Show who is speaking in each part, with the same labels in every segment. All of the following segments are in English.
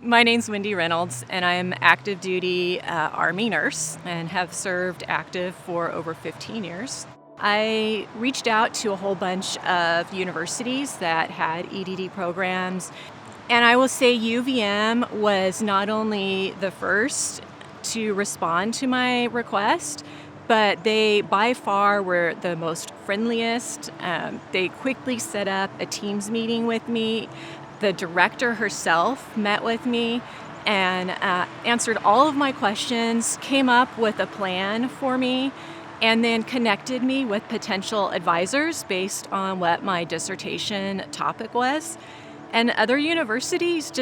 Speaker 1: My name's Wendy Reynolds, and I'm active duty Army nurse and have served active for over 15 years. I reached out to a whole bunch of universities that had EDD programs, and I will say UVM was not only the first to respond to my request, but they by far were the most friendliest. They quickly set up a Teams meeting with me. The director herself met with me and answered all of my questions, came up with a plan for me, and then connected me with potential advisors based on what my dissertation topic was. And other universities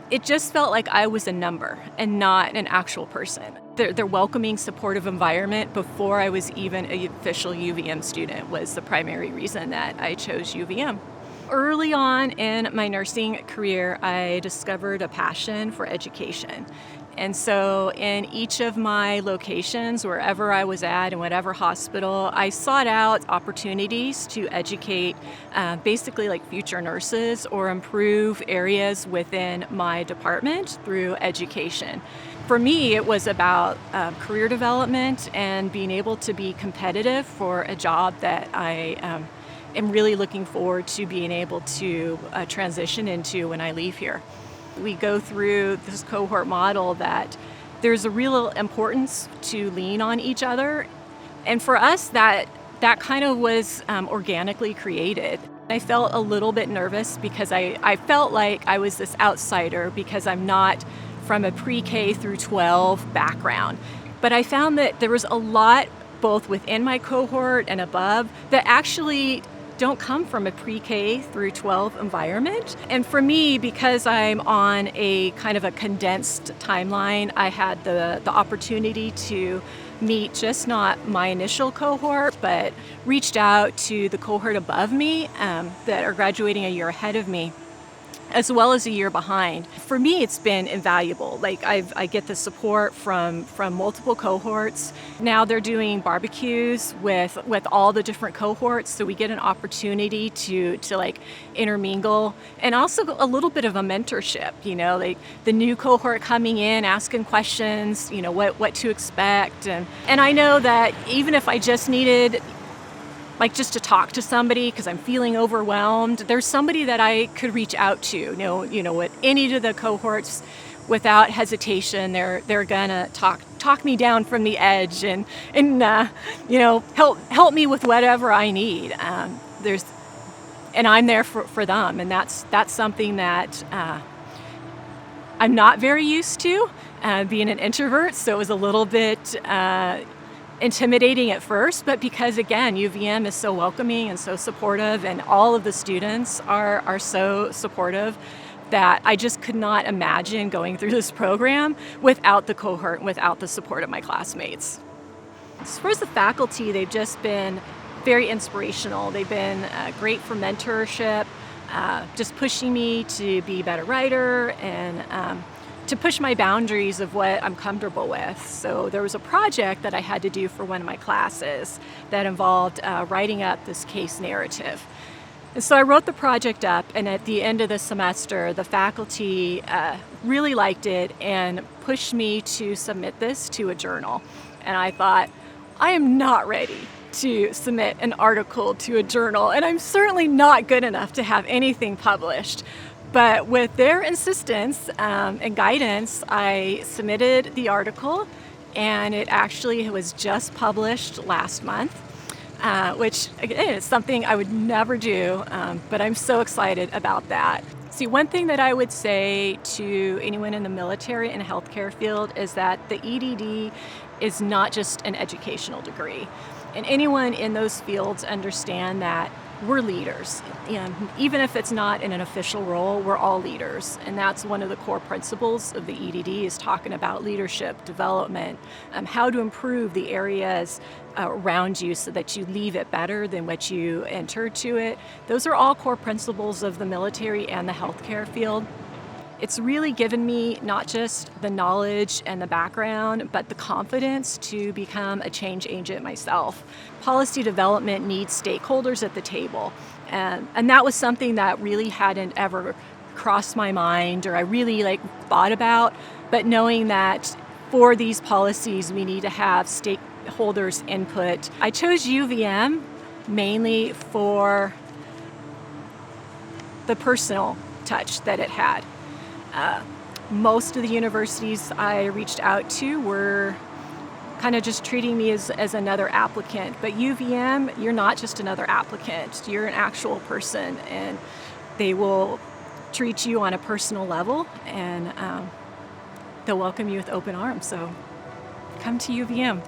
Speaker 1: it just felt like I was a number and not an actual person. Their welcoming, supportive environment before I was even an official UVM student was the primary reason that I chose UVM. Early on in my nursing career, I discovered a passion for education. And so in each of my locations, wherever I was at, in whatever hospital, I sought out opportunities to educate basically like future nurses or improve areas within my department through education. For me, it was about career development and being able to be competitive for a job that I am really looking forward to being able to transition into when I leave here. We go through this cohort model that there's a real importance to lean on each other. And for us, that kind of was organically created. I felt a little bit nervous because I felt like I was this outsider because I'm not from a pre-K through 12 background. But I found that there was a lot both within my cohort and above that actually don't come from a pre-K through 12 environment. And for me, because I'm on a kind of a condensed timeline, I had the opportunity to meet just not my initial cohort, but reached out to the cohort above me that are graduating a year ahead of me, as well as a year behind. For me, it's been invaluable. Like I get the support from multiple cohorts. Now they're doing barbecues with all the different cohorts, so we get an opportunity to like intermingle, and also a little bit of a mentorship. Like the new cohort coming in, asking questions. What to expect, and I know that even if I just needed just to talk to somebody because I'm feeling overwhelmed, there's somebody that I could reach out to. With any of the cohorts, without hesitation, they're gonna talk me down from the edge and help me with whatever I need. And I'm there for them, and that's something that I'm not very used to, being an introvert. So it was a little bit intimidating at first, but because again, UVM is so welcoming and so supportive, and all of the students are so supportive, that I just could not imagine going through this program without the cohort and without the support of my classmates. As far as the faculty, they've just been very inspirational. They've been great for mentorship, just pushing me to be a better writer and to push my boundaries of what I'm comfortable with. So there was a project that I had to do for one of my classes that involved writing up this case narrative. And so I wrote the project up, and at the end of the semester, the faculty really liked it and pushed me to submit this to a journal. And I thought, I am not ready to submit an article to a journal, and I'm certainly not good enough to have anything published. But with their insistence and guidance, I submitted the article, and it actually was just published last month, which again is something I would never do, but I'm so excited about that. See, one thing that I would say to anyone in the military and healthcare field is that the EDD is not just an educational degree. And anyone in those fields understand that we're leaders. Even if it's not in an official role, we're all leaders. And that's one of the core principles of the EDD, is talking about leadership, development, how to improve the areas around you so that you leave it better than what you enter to it. Those are all core principles of the military and the healthcare field. It's really given me not just the knowledge and the background, but the confidence to become a change agent myself. Policy development needs stakeholders at the table. And that was something that really hadn't ever crossed my mind or I really thought about, but knowing that for these policies we need to have stakeholders' input. I chose UVM mainly for the personal touch that it had. Most of the universities I reached out to were kind of just treating me as another applicant. But UVM, you're not just another applicant. You're an actual person, and they will treat you on a personal level, and they'll welcome you with open arms. So come to UVM.